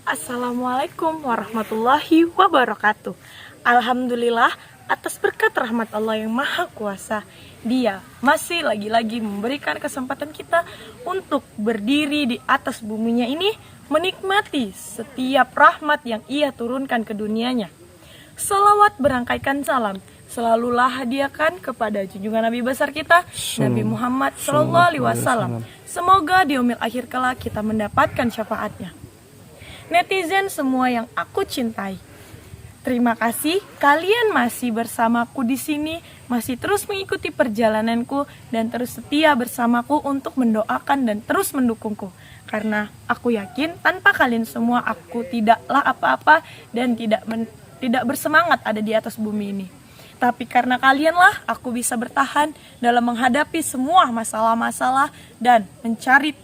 Assalamualaikum warahmatullahi wabarakatuh. Alhamdulillah atas berkat rahmat Allah yang Maha Kuasa, Dia masih lagi-lagi memberikan kesempatan kita untuk berdiri di atas buminya ini, menikmati setiap rahmat yang Ia turunkan ke dunianya. Salawat berangkaikan salam selalulah hadiahkan kepada junjungan Nabi besar kita, Nabi Muhammad SAW. Semoga di yaumil akhir kelak kita mendapatkan syafaatnya. Netizen semua yang aku cintai, terima kasih kalian masih bersamaku di sini, masih terus mengikuti perjalananku dan terus setia bersamaku untuk mendoakan dan terus mendukungku. Karena aku yakin tanpa kalian semua aku tidaklah apa-apa dan tidak bersemangat ada di atas bumi ini. Tapi karena kalianlah aku bisa bertahan dalam menghadapi semua masalah-masalah dan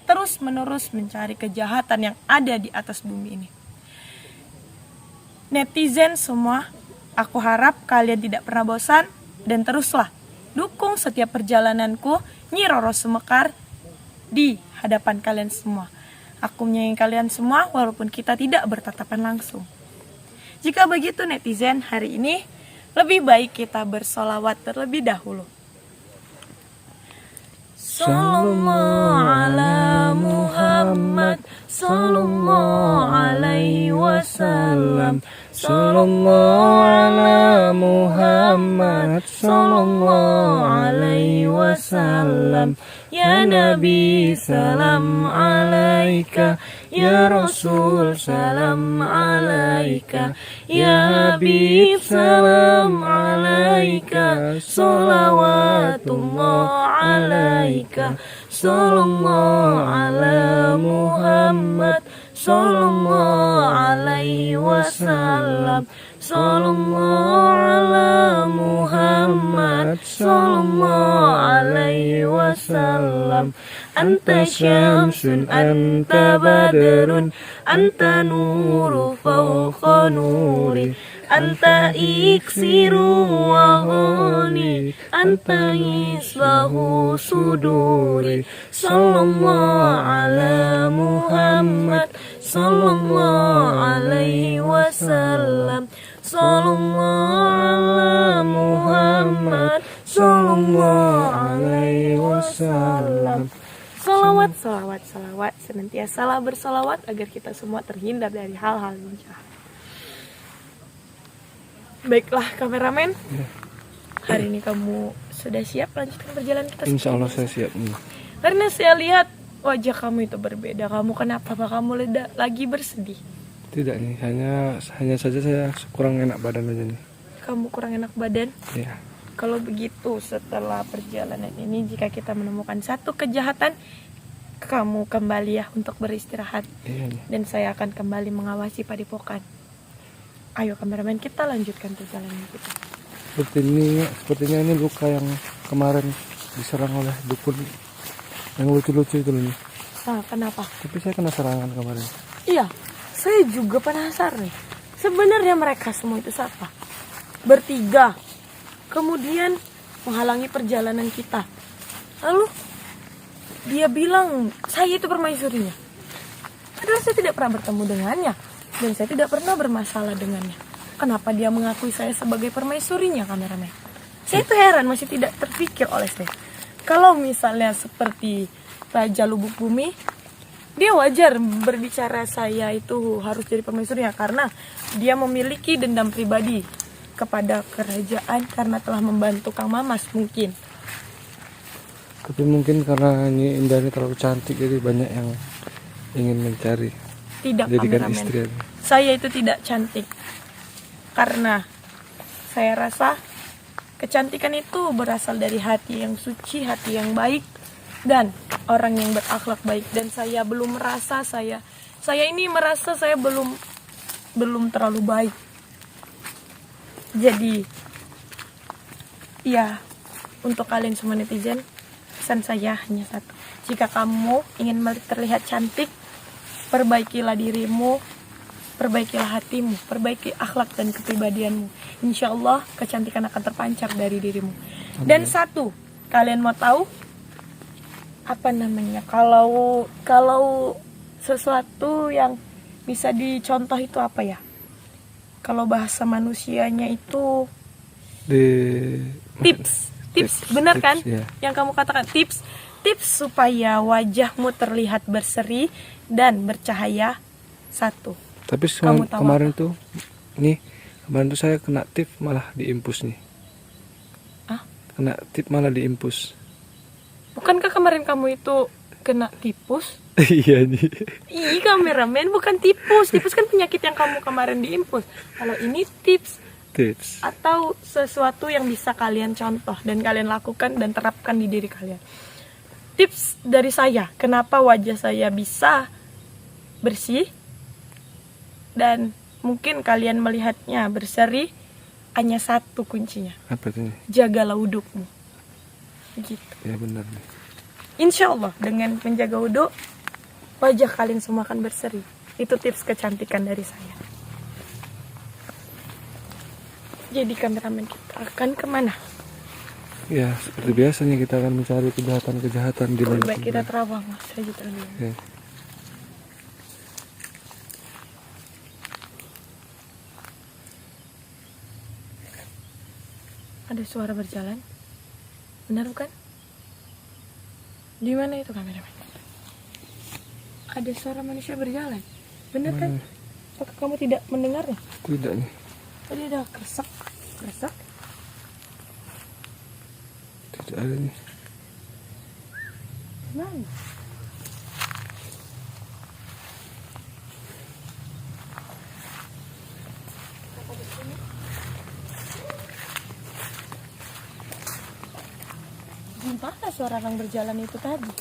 terus-menerus mencari kejahatan yang ada di atas bumi ini. Netizen semua, aku harap kalian tidak pernah bosan dan teruslah dukung setiap perjalananku Nyi Roro Sumekar di hadapan kalian semua. Aku menyayangi kalian semua walaupun kita tidak bertatapan langsung. Jika begitu netizen, hari ini lebih baik kita bersolawat terlebih dahulu. Sallallahu ala Muhammad, sallallahu alaihi wasallam, sallallahu ala Muhammad, sallallahu alaihi wasallam. Ya Nabi salam alaika, ya Rasul salam alaika, ya Habib salam alaika, salawatullah alaika, sallallahu ala Muhammad, sallallahu alaihi wasallam, sallallahu ala Muhammad, sallallahu alaihi wasallam. Anta syamsun, anta badrun, anta nuru fawqa nuri, anta iksiru wa ghani, anta islahu suduri. Sallallahu ala Muhammad, sallallahu alaihi wasallam, sallallahu ala Muhammad, sallallahu alaihi wasallam. Salawat, salawat, salawat, senantiasalah bersalawat agar kita semua terhindar dari hal-hal yang jahat. Baiklah kameramen, hari ini kamu sudah siap lanjutkan perjalanan kita? Insya Allah saya siap. Karena saya lihat wajah kamu itu berbeda. Kamu kenapa? Apa kamu lagi bersedih? Tidak nih, hanya saja saya kurang enak badan aja nih. Kamu kurang enak badan? Iya. Kalau begitu setelah perjalanan ini, jika kita menemukan satu kejahatan, kamu kembali ya untuk beristirahat. Iya. Dan saya akan kembali mengawasi padepokan. Ayo kameramen, kita lanjutkan perjalanan kita. Sepertinya ini luka yang kemarin diserang oleh dukun yang lucu-lucu itu nih. Nah, kenapa? Tapi saya kena serangan kemarin. Iya, saya juga penasaran nih. Sebenarnya mereka semua itu siapa? Bertiga. Kemudian menghalangi perjalanan kita. Lalu dia bilang saya itu permaisurinya. Padahal saya tidak pernah bertemu dengannya dan saya tidak pernah bermasalah dengannya. Kenapa dia mengakui saya sebagai permaisurinya, kameramen? Saya itu heran, masih tidak terpikir oleh saya. Kalau misalnya seperti Raja Lubuk Bumi, dia wajar berbicara saya itu harus jadi permaisurinya karena dia memiliki dendam pribadi kepada kerajaan karena telah membantu Kang Mamas mungkin. Tapi mungkin karena Nyi Indah ini terlalu cantik jadi banyak yang ingin mencari. Tidak, jadikan kameramen. Istri. Saya itu tidak cantik. Karena saya rasa kecantikan itu berasal dari hati yang suci, hati yang baik dan orang yang berakhlak baik. Dan saya belum merasa saya ini merasa saya belum terlalu baik. Jadi, ya, untuk kalian semua netizen, pesan saya hanya satu. Jika kamu ingin terlihat cantik, perbaikilah dirimu, perbaikilah hatimu, perbaiki akhlak dan kepribadianmu. Insya Allah, kecantikan akan terpancar dari dirimu. Dan satu, kalian mau tahu? Apa namanya? Kalau sesuatu yang Bisa dicontoh itu apa ya? Kalau bahasa manusianya itu Di tips, benar kan? ya. Yang kamu katakan tips supaya wajahmu terlihat berseri dan bercahaya. Satu. Tapi Kamu tahu kemarin tuh kemarin tuh saya kena tip malah diimpus nih. Ah? Kena tip malah diimpus. Bukankah kemarin kamu itu kena tipus? Iya nih. Ih, kameramen, bukan tipus. Tipus kan penyakit yang kamu kemarin diimpus. Kalau ini tips atau sesuatu yang bisa kalian contoh dan kalian lakukan dan terapkan di diri kalian. Tips dari saya, kenapa wajah saya bisa bersih dan mungkin kalian melihatnya berseri, hanya satu kuncinya. Apa itu nih? Jagalah wudukmu. Gitu. Ya benar nih. Insya Allah dengan menjaga wudhu, wajah kalian semua akan berseri. Itu tips kecantikan dari saya. Jadi kameramen kita akan kemana? Ya seperti biasanya kita akan mencari kejahatan di Lebih mana. baik kita terawang saja terlebih. Ya. Ada suara berjalan. Benar bukan? Di mana itu kameramen? Ada suara manusia berjalan. Benar kan? Apakah kamu tidak mendengarnya? Tidak nih. Tadi ada kresek. Tidak ada nih. Mana? Gimana suara orang berjalan itu tadi?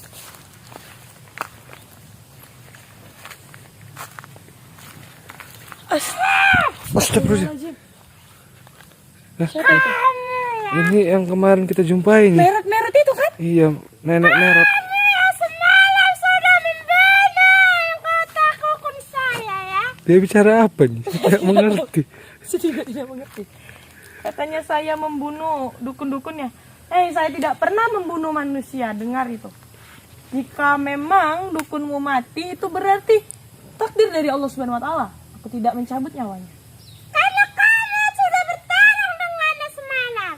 Astagfirullahaladzim. Siapa itu? Ini yang kemarin kita jumpai nih. Merot itu kan? Iya, nenek merot. Semalam sudah membela kota kukun saya ya. Dia bicara apa nih? Tidak mengerti. Saya tidak mengerti. Katanya saya membunuh dukun-dukunnya. Saya tidak pernah membunuh manusia. Dengar itu. Jika memang dukunmu mati, itu berarti takdir dari Allah Subhanahu Wa Taala. Aku tidak mencabut nyawanya. Karena kamu sudah bertarung dengannya semalam.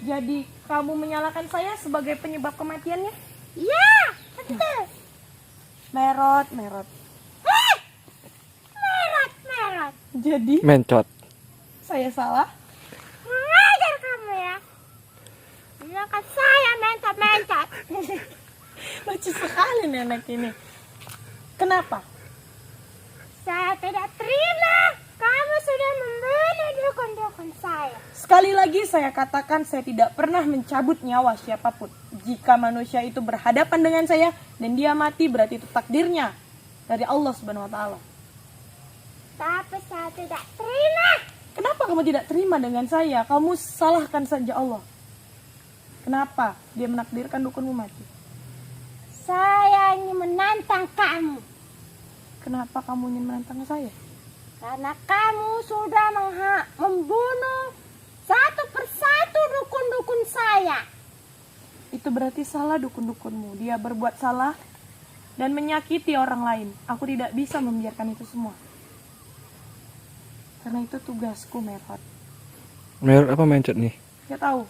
Jadi kamu menyalahkan saya sebagai penyebab kematiannya? Ya, betul. Merot. Merot. Jadi Mencot. saya salah. Mengajar kamu ya. Biarkan saya mencat-mencat. Lucu sekali nenek ini. Kenapa? Saya tidak terima. Kamu sudah membunuh dukun-dukun saya. Sekali lagi saya katakan saya tidak pernah mencabut nyawa siapapun. Jika manusia itu berhadapan dengan saya dan dia mati, berarti itu takdirnya dari Allah Subhanahu Wa Taala. Tapi saya tidak terima. Kenapa kamu tidak terima dengan saya? Kamu salahkan saja Allah. Kenapa dia menakdirkan dukunmu mati? Saya ingin menantang kamu. Kenapa kamu ingin menantang saya? Karena kamu sudah membunuh satu persatu dukun-dukun saya. Itu berarti salah dukun-dukunmu. Dia berbuat salah dan menyakiti orang lain. Aku tidak bisa membiarkan itu semua. Karena itu tugasku, Merot. Merot apa mencot nih? Gak tahu.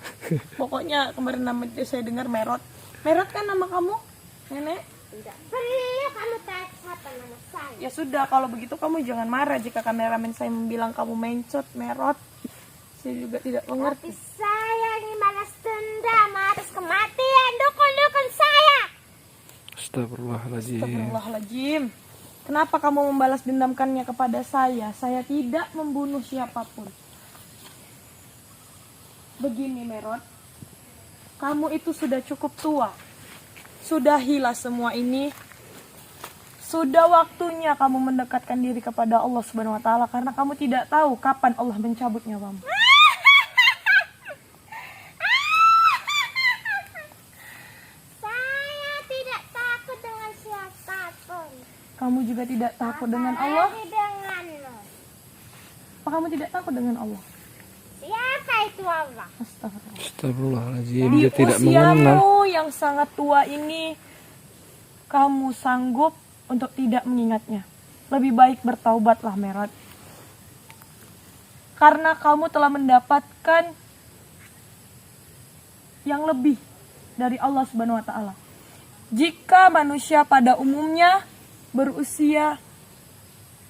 Pokoknya kemarin saya dengar Merot. Merot kan nama kamu, nenek? Tidak perlu kamu tahu siapa nama saya. Ya sudah, kalau begitu kamu jangan marah jika kameramen saya membilang kamu mencot, Merot. Saya juga tidak Tapi mengerti. saya ingin balas dendam atas kematian dukun-dukun saya. Astagfirullahaladzim. Astagfirullahaladzim. Kenapa kamu membalas dendamkannya kepada saya? Saya tidak membunuh siapapun. Begini, Merot. Kamu itu sudah cukup tua. Sudahilah semua ini. Sudah waktunya kamu mendekatkan diri kepada Allah Subhanahu Wa Taala, karena kamu tidak tahu kapan Allah mencabut nyawamu. Saya tidak takut dengan siapapun. Kamu juga tidak takut dengan Allah. Apalagi denganmu. Apa kamu tidak takut dengan Allah? Siapa itu Allah? Astagfirullah. Astagfirullahaladzim. Di Dia tidak mengenal. usiamu yang sangat tua ini, kamu sanggup untuk tidak mengingatnya. lebih baik bertaubatlah Merot. Karena kamu telah mendapatkan yang lebih dari Allah Subhanahu wa taala. Jika manusia pada umumnya berusia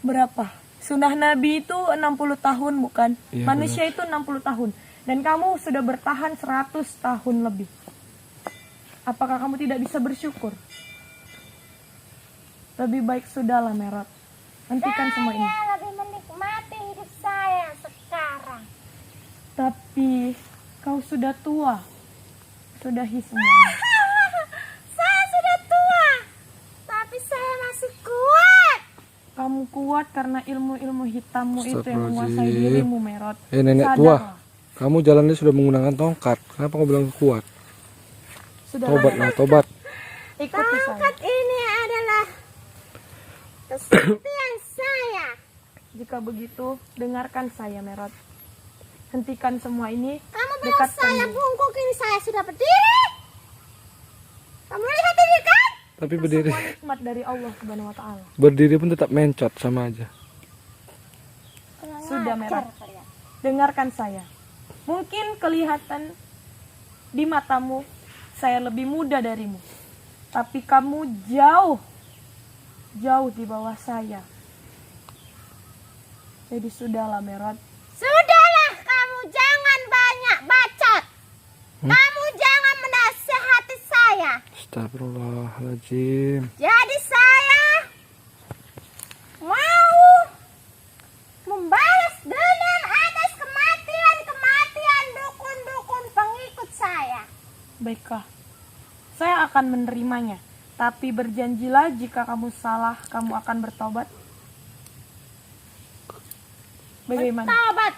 berapa? Sunnah Nabi itu 60 tahun bukan? Iya, Manusia itu 60 tahun. Dan kamu sudah bertahan 100 tahun lebih. Apakah kamu tidak bisa bersyukur? Lebih baik sudahlah Merot. Hentikan semua ini. Saya lebih menikmati hidup saya sekarang. Tapi kau sudah tua. Sudahi semuanya. Saya sudah tua, tapi saya masih kuat. Kamu kuat karena ilmu-ilmu hitammu itu yang Astagfirullahaladzim. menguasai dirimu Merot. Nenek Sadarlah. tua, kamu jalannya sudah menggunakan tongkat. Kenapa kamu bilang kuat? Sudahlah, Tobatlah, Merot. tobat. Ikuti saya. Tongkat ini adalah kesaktian saya. Jika begitu, dengarkan saya Merot. Hentikan semua ini. Kamu bilang Dekatkan saya diri. bungkuk, ini saya sudah berdiri. Kamu lihat ini kan? Tapi Itu berdiri, semua nikmat dari Allah Subhanahu wa taala. berdiri pun tetap mencot sama aja. Sudah Merot. kalian. Dengarkan saya. Mungkin kelihatan di matamu saya lebih muda darimu. Tapi kamu jauh di bawah saya. Jadi sudahlah Merot. Sudahlah, kamu jangan banyak bacot. Kamu jangan menasehati saya. Astagfirullahaladzim. Jadi saya mau membalas dendam atas kematian dukun-dukun pengikut saya. Baiklah. Saya akan menerimanya. Tapi berjanjilah jika kamu salah, kamu akan bertobat. Bagaimana? Bertobat.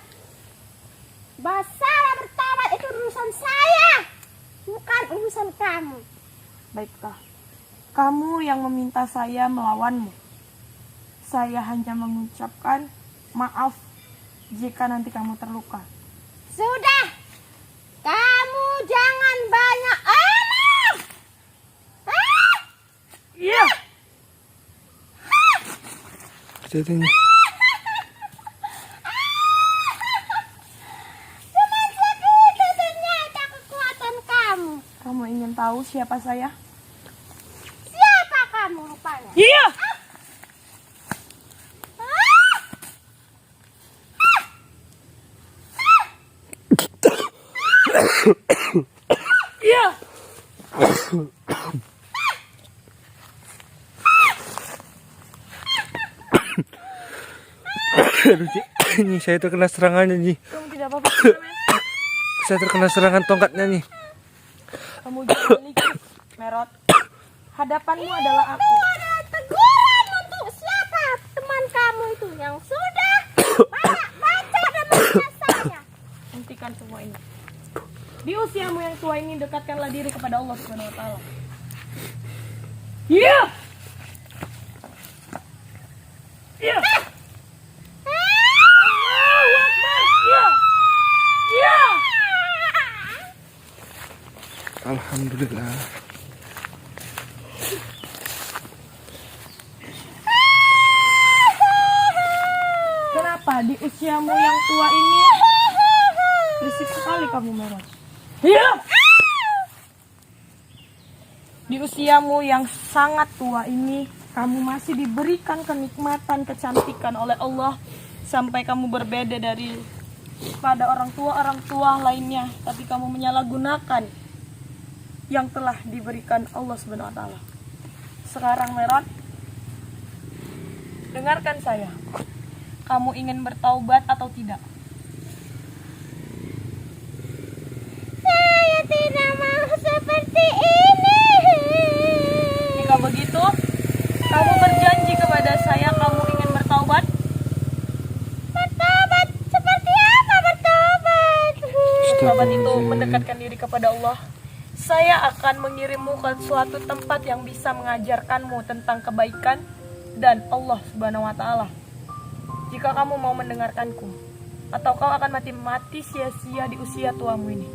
Masalah bertobat itu urusan saya, bukan urusan kamu. Baiklah. Kamu yang meminta saya melawanmu. Saya hanya mengucapkan maaf jika nanti kamu terluka. Sudah, kamu jangan banyak omong. Ah! Iya. Jadinya Cuma segitu ternyata kekuatan kamu. Kamu ingin tahu siapa saya? Siapa kamu rupanya? Iya. Ah! Iya. aduh, Ci. Ini saya terkena serangannya nih. Kamu tidak apa-apa. Merot. Saya terkena serangan tongkatnya nih. Kamu jangan likit, Merot. Hadapanmu adalah aku. Itu adalah teguran untuk siapa teman kamu itu yang sudah banyak baca dan membaca saya. Hentikan semua ini. Di usiamu yang tua ini dekatkanlah diri kepada Allah Subhanahu wa taala. Iya. Iya. Allahu Akbar. Iya. Iya. Alhamdulillah. Kenapa di usiamu yang tua ini berisik sekali kamu Merot? Iya. Di usiamu yang sangat tua ini kamu masih diberikan kenikmatan, kecantikan oleh Allah sampai kamu berbeda dari pada orang tua lainnya, tapi kamu menyalahgunakan yang telah diberikan Allah Subhanahu wa taala. Sekarang Merot, dengarkan saya. Kamu ingin bertaubat atau tidak? Saya tidak mau seperti ini. Jika begitu, kamu berjanji kepada saya kamu ingin bertaubat? Bertobat seperti apa bertobat? Bertaubat itu mendekatkan diri kepada Allah. Saya akan mengirimmu ke suatu tempat yang bisa mengajarkanmu tentang kebaikan dan Allah Subhanahu wa taala. Jika kamu mau mendengarkanku, atau kau akan mati sia-sia di usia tuamu ini.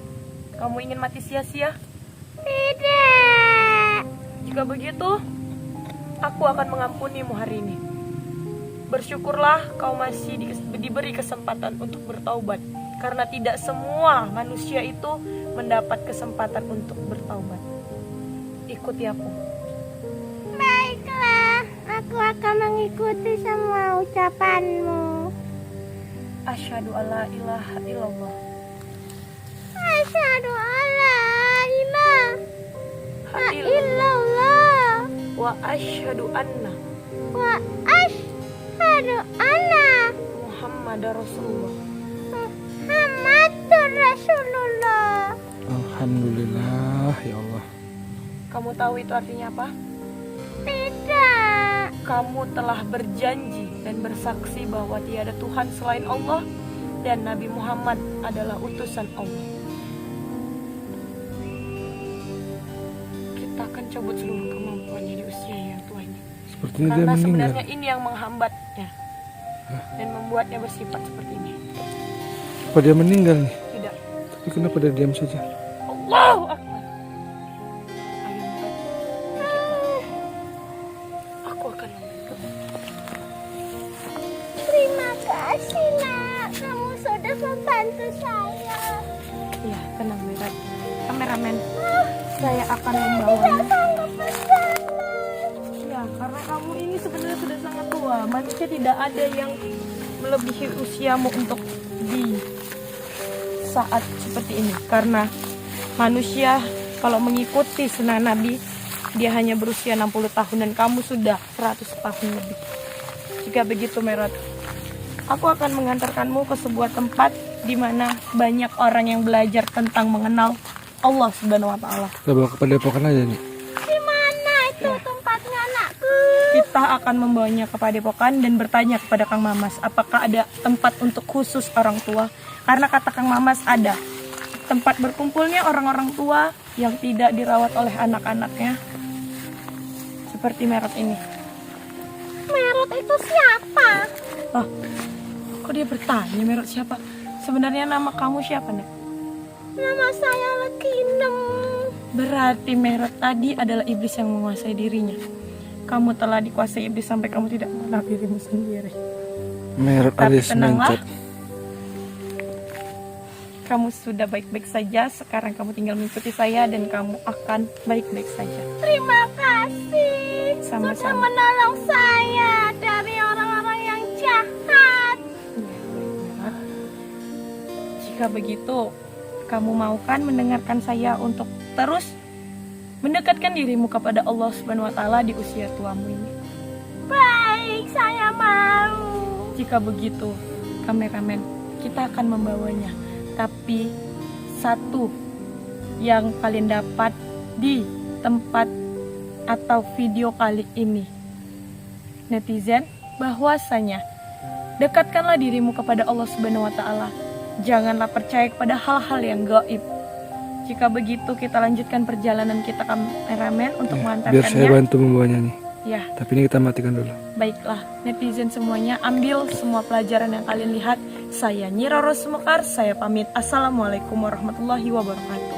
Kamu ingin mati sia-sia? Tidak. Jika begitu, aku akan mengampunimu hari ini. Bersyukurlah kau masih diberi kesempatan untuk bertaubat, karena tidak semua manusia itu mendapat kesempatan untuk bertaubat. Ikuti aku. Baiklah, aku akan mengikuti semua ucapanmu. Asyhadu alla ilaha illallah Asyhadu alla ilaha illallah wa asyhadu anna wa asyhadu anna Muhammadar Rasulullah. Muhammadur Rasulullah. Alhamdulillah ya Allah. Kamu tahu itu artinya apa? Tidak. Kamu telah berjanji dan bersaksi bahwa tiada Tuhan selain Allah dan Nabi Muhammad adalah utusan Allah. Kita akan cabut seluruh kemampuannya di usia yang tuanya. Sepertinya dia Karena meninggal. sebenarnya ini yang menghambatnya dan membuatnya bersifat seperti ini. Apa dia meninggal nih? Tidak. Tapi kenapa dia diam saja? Allahu Akbar. Ayo, Mbak. Aku akan membantu. Terima kasih nak, kamu sudah membantu saya. Iya, tenang Mirat. Kameramen, saya akan Tidak membawanya. sanggup berjalan. Ya, karena kamu ini sebenarnya sudah sangat tua. Manusia tidak ada yang melebihi usiamu untuk di saat seperti ini. Karena manusia kalau mengikuti sunnah Nabi, dia hanya berusia 60 tahun dan kamu sudah 100 tahun lebih. Jika begitu Merat, aku akan mengantarkanmu ke sebuah tempat di mana banyak orang yang belajar tentang mengenal Allah Subhanahu wa taala. Kita bawa ke padepokan aja nih. Di mana itu tempatnya anakku? Kita akan membawanya ke padepokan dan bertanya kepada Kang Mamas apakah ada tempat untuk khusus orang tua. Karena kata Kang Mamas ada tempat berkumpulnya orang-orang tua yang tidak dirawat oleh anak-anaknya. Seperti Merot ini. Merot itu siapa? Oh, kok dia bertanya Merot siapa? Sebenarnya nama kamu siapa, Nek? Nama saya Lekinem. Berarti Merot tadi adalah iblis yang menguasai dirinya. Kamu telah dikuasai iblis sampai kamu tidak mengenal dirimu sendiri. Merot Tapi alias tenanglah. mencet. Kamu sudah baik-baik saja. Sekarang kamu tinggal mengikuti saya dan kamu akan baik-baik saja. Terima kasih sudah Sama-sama. menolong saya dari orang-orang yang jahat. Ya, baik, Merot. Jika begitu, kamu mau kan mendengarkan saya untuk terus mendekatkan dirimu kepada Allah Subhanahu wa taala di usia tuamu ini. Baik, saya mau. Jika begitu, kameramen, kita akan membawanya. Tapi satu yang kalian dapat di tempat atau video kali ini, netizen, bahwasanya dekatkanlah dirimu kepada Allah Subhanahu wa taala. Janganlah percaya kepada hal-hal yang gaib. Jika begitu, kita lanjutkan perjalanan kita, kameramen, untuk Ya, biar saya mengantarkannya. bantu membawanya nih. Ya, Tapi ini kita matikan dulu. baiklah, netizen semuanya, ambil semua pelajaran yang kalian lihat. Saya Nyi Roro Sumekar, saya pamit. Assalamualaikum warahmatullahi wabarakatuh.